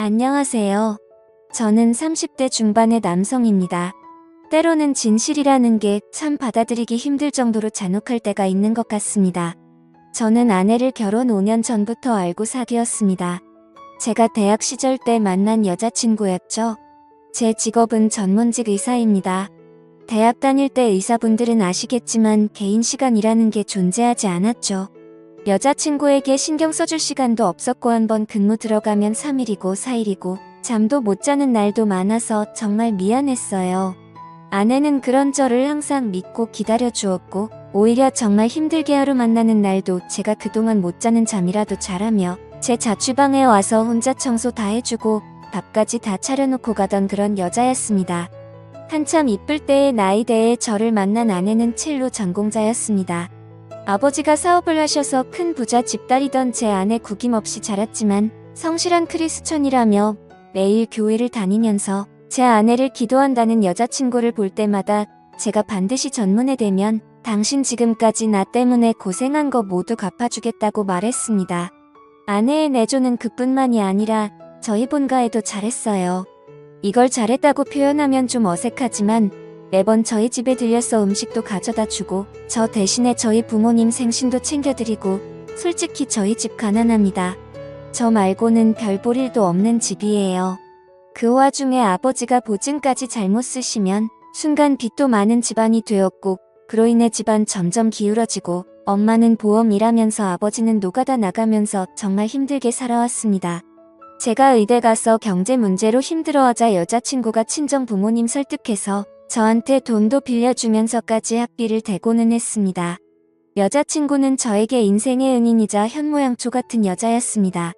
안녕하세요. 저는 30대 중반의 남성입니다. 때로는 진실이라는 게 참 받아들이기 힘들 정도로 잔혹할 때가 있는 것 같습니다. 저는 아내를 결혼 5년 전부터 알고 사귀었습니다. 제가 대학 시절 때 만난 여자친구였죠. 제 직업은 전문직 의사입니다. 대학 다닐 때 의사분들은 아시겠지만 개인 시간이라는 게 존재하지 않았죠. 여자친구에게 신경 써줄 시간도 없었고 한번 근무 들어가면 3일이고 4일이고 잠도 못 자는 날도 많아서 정말 미안했어요. 아내는 그런 저를 항상 믿고 기다려주었고 오히려 정말 힘들게 하루 만나는 날도 제가 그동안 못 자는 잠이라도 자라며 제 자취방에 와서 혼자 청소 다 해주고 밥까지 다 차려놓고 가던 그런 여자였습니다. 한참 이쁠 때의 나이대에 저를 만난 아내는 첼로 전공자였습니다. 아버지가 사업을 하셔서 큰 부자 집딸이던 제 아내 구김없이 자랐지만 성실한 크리스천이라며 매일 교회를 다니면서 제 아내를 기도한다는 여자친구를 볼 때마다 제가 반드시 전문에 되면 당신 지금까지 나 때문에 고생한 거 모두 갚아주겠다고 말했습니다. 아내의 내조는 그뿐만이 아니라 저희 본가에도 잘했어요. 이걸 잘했다고 표현하면 좀 어색하지만 매번 저희 집에 들려서 음식도 가져다 주고 저 대신에 저희 부모님 생신도 챙겨드리고 솔직히 저희 집 가난합니다. 저 말고는 별 볼 일도 없는 집이에요. 그 와중에 아버지가 보증까지 잘못 쓰시면 순간 빚도 많은 집안이 되었고 그로 인해 집안 점점 기울어지고 엄마는 보험 일하면서 아버지는 노가다 나가면서 정말 힘들게 살아왔습니다. 제가 의대 가서 경제 문제로 힘들어하자 여자친구가 친정 부모님 설득해서 저한테 돈도 빌려주면서까지 학비를 대고는 했습니다. 여자친구는 저에게 인생의 은인이자 현모양처 같은 여자였습니다.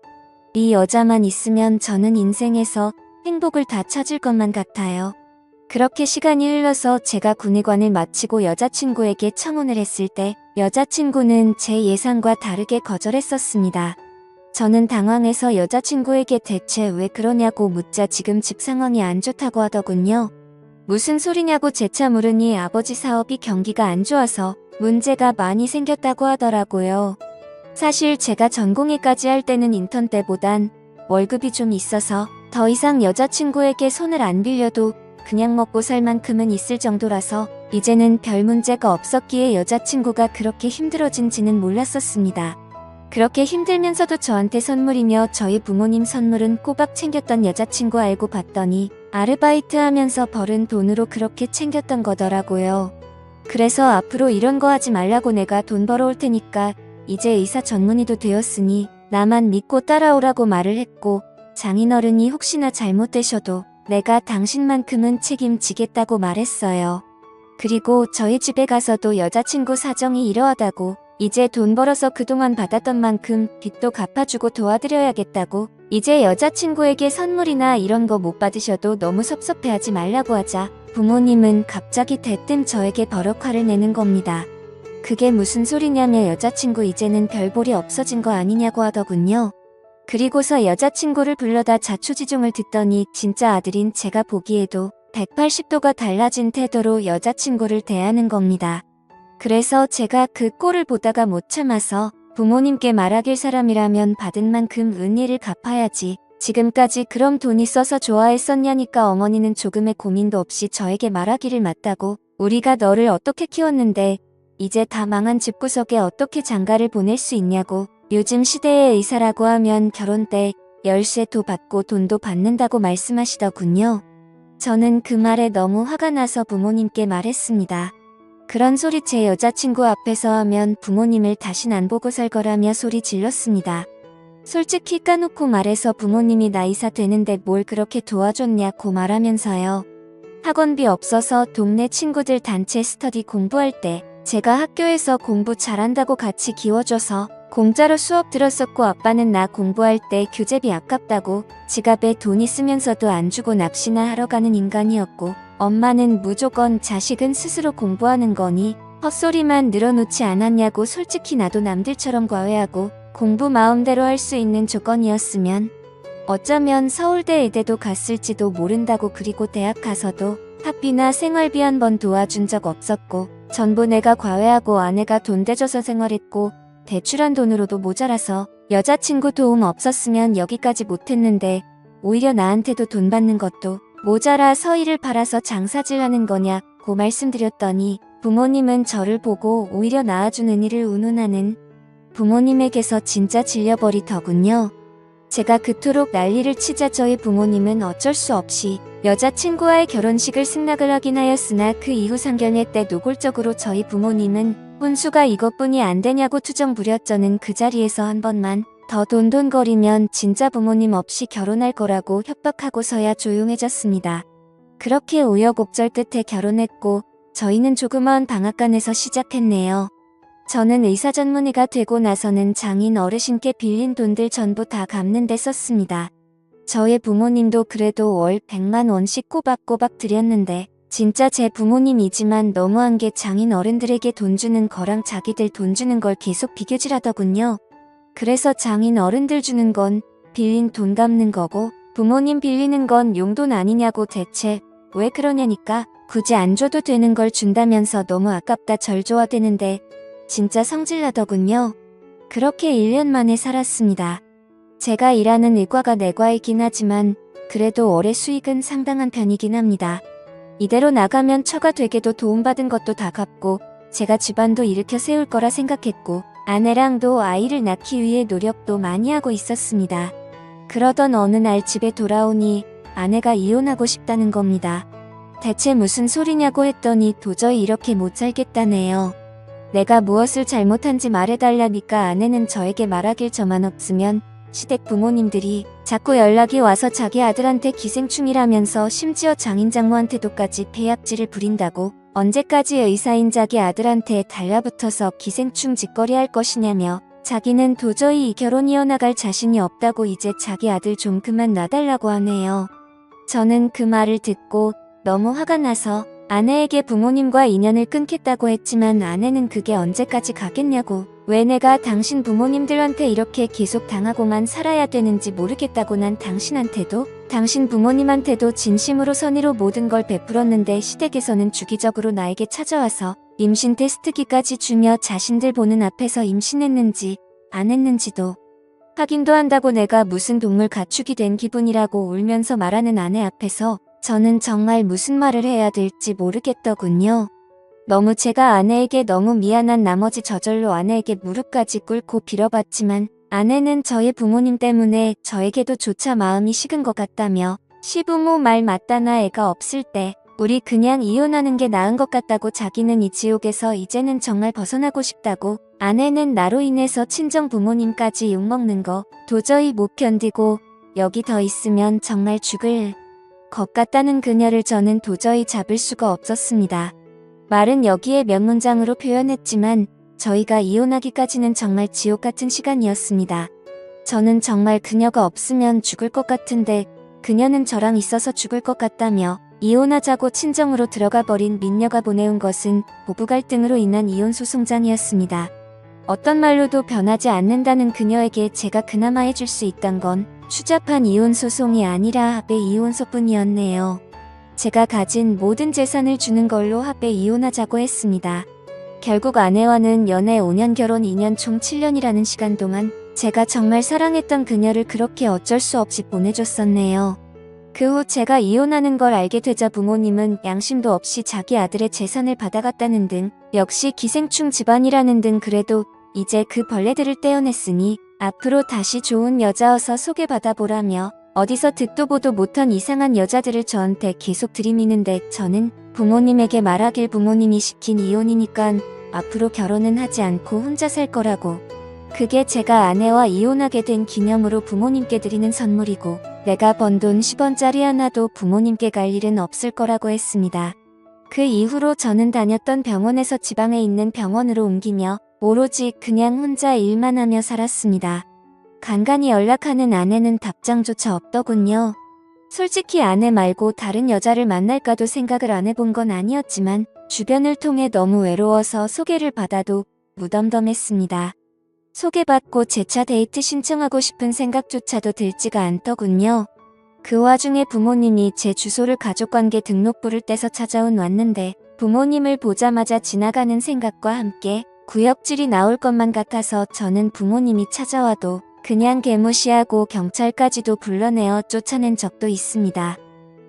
이 여자만 있으면 저는 인생에서 행복을 다 찾을 것만 같아요. 그렇게 시간이 흘러서 제가 군의관을 마치고 여자친구에게 청혼을 했을 때 여자친구는 제 예상과 다르게 거절했었습니다. 저는 당황해서 여자친구에게 대체 왜 그러냐고 묻자 지금 집 상황이 안 좋다고 하더군요. 무슨 소리냐고 재차 물으니 아버지 사업이 경기가 안 좋아서 문제가 많이 생겼다고 하더라고요. 사실 제가 전공의까지 할 때는 인턴 때보단 월급이 좀 있어서 더 이상 여자친구에게 손을 안 빌려도 그냥 먹고 살 만큼은 있을 정도라서 이제는 별 문제가 없었기에 여자친구가 그렇게 힘들어진지는 몰랐었습니다. 그렇게 힘들면서도 저한테 선물이며 저희 부모님 선물은 꼬박 챙겼던 여자친구 알고 봤더니 아르바이트 하면서 벌은 돈으로 그렇게 챙겼던 거더라고요. 그래서 앞으로 이런 거 하지 말라고 내가 돈 벌어올 테니까 이제 의사 전문의도 되었으니 나만 믿고 따라오라고 말을 했고 장인어른이 혹시나 잘못되셔도 내가 당신만큼은 책임지겠다고 말했어요. 그리고 저희 집에 가서도 여자친구 사정이 이러하다고 이제 돈 벌어서 그동안 받았던 만큼 빚도 갚아주고 도와드려야겠다고 이제 여자친구에게 선물이나 이런 거 못 받으셔도 너무 섭섭해하지 말라고 하자 부모님은 갑자기 대뜸 저에게 버럭 화를 내는 겁니다. 그게 무슨 소리냐며 여자친구 이제는 별 볼이 없어진 거 아니냐고 하더군요. 그리고서 여자친구를 불러다 자초지종을 듣더니 진짜 아들인 제가 보기에도 180도가 달라진 태도로 여자친구를 대하는 겁니다. 그래서 제가 그 꼴을 보다가 못 참아서 부모님께 말하길 사람이라면 받은 만큼 은혜를 갚아야지 지금까지 그럼 돈이 써서 좋아했었냐니까 어머니는 조금의 고민도 없이 저에게 말하기를 맞다고 우리가 너를 어떻게 키웠는데 이제 다 망한 집구석에 어떻게 장가를 보낼 수 있냐고 요즘 시대의 의사라고 하면 결혼 때 열쇠도 받고 돈도 받는다고 말씀하시더군요. 저는 그 말에 너무 화가 나서 부모님께 말했습니다. 그런 소리 제 여자친구 앞에서 하면 부모님을 다신 안 보고 살 거라며 소리 질렀습니다. 솔직히 까놓고 말해서 부모님이 나 의사 되는데 뭘 그렇게 도와줬냐고 말하면서요. 학원비 없어서 동네 친구들 단체 스터디 공부할 때 제가 학교에서 공부 잘한다고 같이 기워줘서 공짜로 수업 들었었고 아빠는 나 공부할 때 교재비 아깝다고 지갑에 돈 있으면서도 안 주고 납치나 하러 가는 인간이었고 엄마는 무조건 자식은 스스로 공부하는 거니 헛소리만 늘어놓지 않았냐고 솔직히 나도 남들처럼 과외하고 공부 마음대로 할 수 있는 조건이었으면 어쩌면 서울대 의대도 갔을지도 모른다고 그리고 대학 가서도 학비나 생활비 한 번 도와준 적 없었고 전부 내가 과외하고 아내가 돈 대줘서 생활했고 대출한 돈으로도 모자라서 여자친구 도움 없었으면 여기까지 못했는데 오히려 나한테도 돈 받는 것도 모자라 서희를 팔아서 장사질하는 거냐고 말씀드렸더니 부모님은 저를 보고 오히려 낳아주는 일을 운운하는 부모님에게서 진짜 질려버리더군요. 제가 그토록 난리를 치자 저희 부모님은 어쩔 수 없이 여자친구와의 결혼식을 승낙을 하긴 하였으나 그 이후 상견례 때 노골적으로 저희 부모님은 혼수가 이것뿐이 안 되냐고 투정 부렸. 저는 그 자리에서 한 번만 더 돈돈거리면 진짜 부모님 없이 결혼할 거라고 협박하고서야 조용해졌습니다. 그렇게 우여곡절 끝에 결혼했고 저희는 조그마한 방앗간에서 시작했네요. 저는 의사 전문의가 되고 나서는 장인 어르신께 빌린 돈들 전부 다 갚는 데 썼습니다. 저의 부모님도 그래도 월 100만 원씩 꼬박꼬박 드렸는데 진짜 제 부모님이지만 너무한 게 장인 어른들에게 돈 주는 거랑 자기들 돈 주는 걸 계속 비교질하더군요. 그래서 장인 어른들 주는 건 빌린 돈 갚는 거고 부모님 빌리는 건 용돈 아니냐고 대체 왜 그러냐니까 굳이 안 줘도 되는 걸 준다면서 너무 아깝다 절조하대는데 진짜 성질나더군요. 그렇게 1년 만에 살았습니다. 제가 일하는 의과가 내과이긴 하지만 그래도 월의 수익은 상당한 편이긴 합니다. 이대로 나가면 처가 되게도 도움받은 것도 다 갚고 제가 집안도 일으켜 세울 거라 생각했고 아내랑도 아이를 낳기 위해 노력도 많이 하고 있었습니다. 그러던 어느 날 집에 돌아오니 아내가 이혼하고 싶다는 겁니다. 대체 무슨 소리냐고 했더니 도저히 이렇게 못 살겠다네요. 내가 무엇을 잘못한지 말해달라니까 아내는 저에게 말하길 저만 없으면 시댁 부모님들이 자꾸 연락이 와서 자기 아들한테 기생충이라면서 심지어 장인장모한테도까지 폐약질을 부린다고 언제까지 의사인 자기 아들한테 달라붙어서 기생충 짓거리 할 것이냐며 자기는 도저히 이 결혼 이어나갈 자신이 없다고 이제 자기 아들 좀 그만 놔달라고 하네요. 저는 그 말을 듣고 너무 화가 나서 아내에게 부모님과 인연을 끊겠다고 했지만 아내는 그게 언제까지 가겠냐고 왜 내가 당신 부모님들한테 이렇게 계속 당하고만 살아야 되는지 모르겠다고 난 당신한테도 당신 부모님한테도 진심으로 선의로 모든 걸 베풀었는데 시댁에서는 주기적으로 나에게 찾아와서 임신 테스트기까지 주며 자신들 보는 앞에서 임신했는지 안 했는지도 확인도 한다고 내가 무슨 동물 가축이 된 기분이라고 울면서 말하는 아내 앞에서 저는 정말 무슨 말을 해야 될지 모르겠더군요. 너무 제가 아내에게 너무 미안한 나머지 저절로 아내에게 무릎까지 꿇고 빌어봤지만 아내는 저의 부모님 때문에 저에게도 조차 마음이 식은 것 같다며 시부모 말 맞다나 애가 없을 때 우리 그냥 이혼하는 게 나은 것 같다고 자기는 이 지옥에서 이제는 정말 벗어나고 싶다고 아내는 나로 인해서 친정 부모님까지 욕먹는 거 도저히 못 견디고 여기 더 있으면 정말 죽을 것 같다는 그녀를 저는 도저히 잡을 수가 없었습니다. 말은 여기에 몇 문장으로 표현했지만 저희가 이혼하기까지는 정말 지옥 같은 시간이었습니다. 저는 정말 그녀가 없으면 죽을 것 같은데 그녀는 저랑 있어서 죽을 것 같다며 이혼하자고 친정으로 들어가 버린 민녀가 보내온 것은 부부 갈등으로 인한 이혼 소송장이었습니다. 어떤 말로도 변하지 않는다는 그녀에게 제가 그나마 해줄 수 있던 건 추잡한 이혼 소송이 아니라 합의 이혼서뿐이었네요. 제가 가진 모든 재산을 주는 걸로 합의 이혼하자고 했습니다. 결국 아내와는 연애 5년 결혼 2년 총 7년이라는 시간 동안 제가 정말 사랑했던 그녀를 그렇게 어쩔 수 없이 보내줬었네요. 그 후 제가 이혼하는 걸 알게 되자 부모님은 양심도 없이 자기 아들의 재산을 받아갔다는 등 역시 기생충 집안이라는 등 그래도 이제 그 벌레들을 떼어냈으니 앞으로 다시 좋은 여자어서 소개받아보라며 어디서 듣도 보도 못한 이상한 여자들을 저한테 계속 들이미는데 저는 부모님에게 말하길 부모님이 시킨 이혼이니깐 앞으로 결혼은 하지 않고 혼자 살 거라고. 그게 제가 아내와 이혼하게 된 기념으로 부모님께 드리는 선물이고 내가 번 돈 10원짜리 하나도 부모님께 갈 일은 없을 거라고 했습니다. 그 이후로 저는 다녔던 병원에서 지방에 있는 병원으로 옮기며 오로지 그냥 혼자 일만 하며 살았습니다. 간간히 연락하는 아내는 답장조차 없더군요. 솔직히 아내 말고 다른 여자를 만날까도 생각을 안 해본 건 아니었지만 주변을 통해 너무 외로워서 소개를 받아도 무덤덤했습니다. 소개받고 재차 데이트 신청하고 싶은 생각조차도 들지가 않더군요. 그 와중에 부모님이 제 주소를 가족관계 등록부를 떼서 찾아온 왔는데 부모님을 보자마자 지나가는 생각과 함께 구역질이 나올 것만 같아서 저는 부모님이 찾아와도 그냥 개무시하고 경찰까지도 불러내어 쫓아낸 적도 있습니다.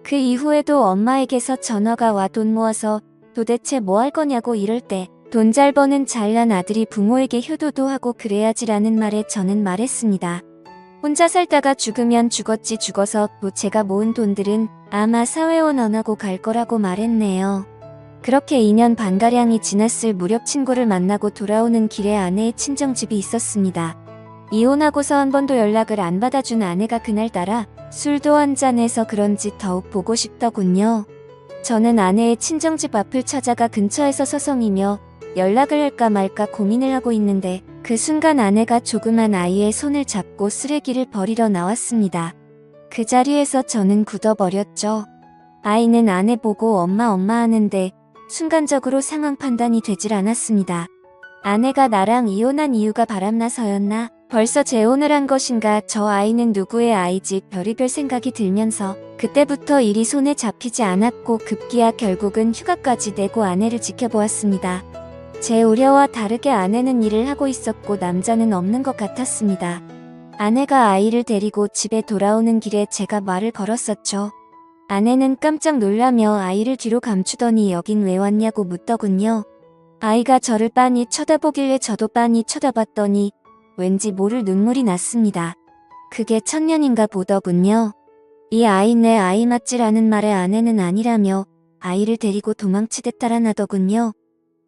그 이후에도 엄마에게서 전화가 와 돈 모아서 도대체 뭐 할 거냐고 이럴 때 돈 잘 버는 잘난 아들이 부모에게 효도도 하고 그래야지라는 말에 저는 말했습니다. 혼자 살다가 죽으면 죽었지 죽어서 또 제가 모은 돈들은 아마 사회원 안 하고 갈 거라고 말했네요. 그렇게 2년 반가량이 지났을 무렵 친구를 만나고 돌아오는 길에 아내의 친정집이 있었습니다. 이혼하고서 한 번도 연락을 안 받아준 아내가 그날따라 술도 한잔해서 그런지 더욱 보고 싶더군요. 저는 아내의 친정집 앞을 찾아가 근처에서 서성이며 연락을 할까 말까 고민을 하고 있는데 그 순간 아내가 조그만 아이의 손을 잡고 쓰레기를 버리러 나왔습니다. 그 자리에서 저는 굳어버렸죠. 아이는 아내 보고 엄마 하는데 순간적으로 상황 판단이 되질 않았습니다. 아내가 나랑 이혼한 이유가 바람나서였나? 벌써 재혼을 한 것인가? 저 아이는 누구의 아이지? 별의별 생각이 들면서 그때부터 일이 손에 잡히지 않았고 급기야 결국은 휴가까지 내고 아내를 지켜보았습니다. 제 우려와 다르게 아내는 일을 하고 있었고 남자는 없는 것 같았습니다. 아내가 아이를 데리고 집에 돌아오는 길에 제가 말을 걸었었죠. 아내는 깜짝 놀라며 아이를 뒤로 감추더니 여긴 왜 왔냐고 묻더군요. 아이가 저를 빤히 쳐다보길래 저도 빤히 쳐다봤더니 왠지 모를 눈물이 났습니다. 그게 천년인가 보더군요. 이 아이 내 아이 맞지라는 말에 아내는 아니라며 아이를 데리고 도망치듯 달아나더군요.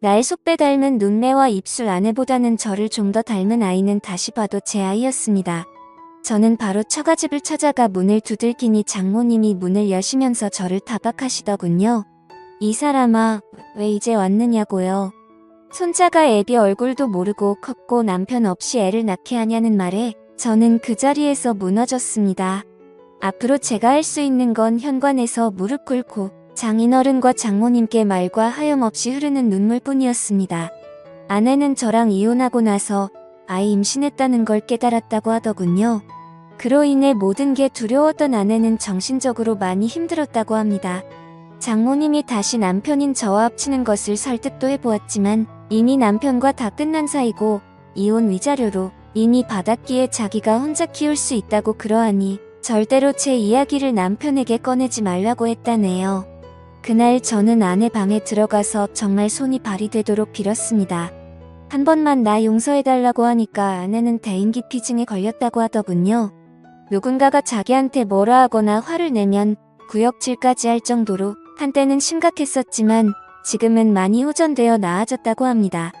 날 속배 닮은 눈매와 입술 아내보다는 저를 좀 더 닮은 아이는 다시 봐도 제 아이였습니다. 저는 바로 처가집을 찾아가 문을 두들기니 장모님이 문을 여시면서 저를 타박하시더군요. 이 사람아, 왜 이제 왔느냐고요. 손자가 애비 얼굴도 모르고 컸고 남편 없이 애를 낳게 하냐는 말에 저는 그 자리에서 무너졌습니다. 앞으로 제가 할 수 있는 건 현관에서 무릎 꿇고 장인어른과 장모님께 말과 하염없이 흐르는 눈물뿐이었습니다. 아내는 저랑 이혼하고 나서 아이 임신했다는 걸 깨달았다고 하더군요. 그로 인해 모든 게 두려웠던 아내는 정신적으로 많이 힘들었다고 합니다. 장모님이 다시 남편인 저와 합치는 것을 설득도 해보았지만 이미 남편과 다 끝난 사이고 이혼 위자료로 이미 받았기에 자기가 혼자 키울 수 있다고 그러하니 절대로 제 이야기를 남편에게 꺼내지 말라고 했다네요. 그날 저는 아내 방에 들어가서 정말 손이 발이 되도록 빌었습니다. 한 번만 나 용서해달라고 하니까 아내는 대인기피증에 걸렸다고 하더군요. 누군가가 자기한테 뭐라 하거나 화를 내면 구역질까지 할 정도로 한때는 심각했었지만 지금은 많이 호전되어 나아졌다고 합니다.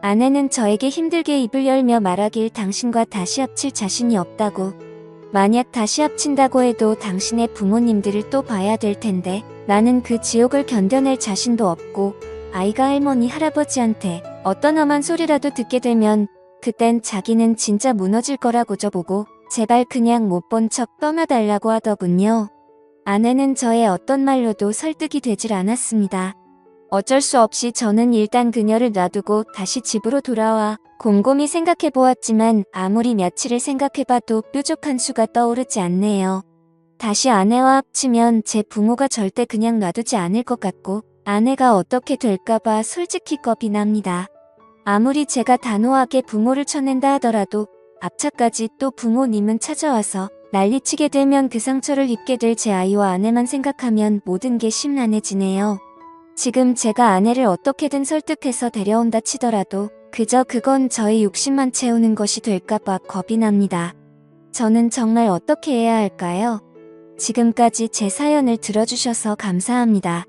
아내는 저에게 힘들게 입을 열며 말하길 당신과 다시 합칠 자신이 없다고. 만약 다시 합친다고 해도 당신의 부모님들을 또 봐야 될 텐데 나는 그 지옥을 견뎌낼 자신도 없고 아이가 할머니 할아버지한테 어떤 험한 소리라도 듣게 되면 그땐 자기는 진짜 무너질 거라고 저보고 제발 그냥 못 본 척 떠나달라고 하더군요. 아내는 저의 어떤 말로도 설득이 되질 않았습니다. 어쩔 수 없이 저는 일단 그녀를 놔두고 다시 집으로 돌아와 곰곰이 생각해보았지만 아무리 며칠을 생각해봐도 뾰족한 수가 떠오르지 않네요. 다시 아내와 합치면 제 부모가 절대 그냥 놔두지 않을 것 같고 아내가 어떻게 될까봐 솔직히 겁이 납니다. 아무리 제가 단호하게 부모를 쳐낸다 하더라도 앞차까지 또 부모님은 찾아와서 난리치게 되면 그 상처를 입게 될 제 아이와 아내만 생각하면 모든 게 심란해지네요. 지금 제가 아내를 어떻게든 설득해서 데려온다 치더라도 그저 그건 저의 욕심만 채우는 것이 될까봐 겁이 납니다. 저는 정말 어떻게 해야 할까요? 지금까지 제 사연을 들어주셔서 감사합니다.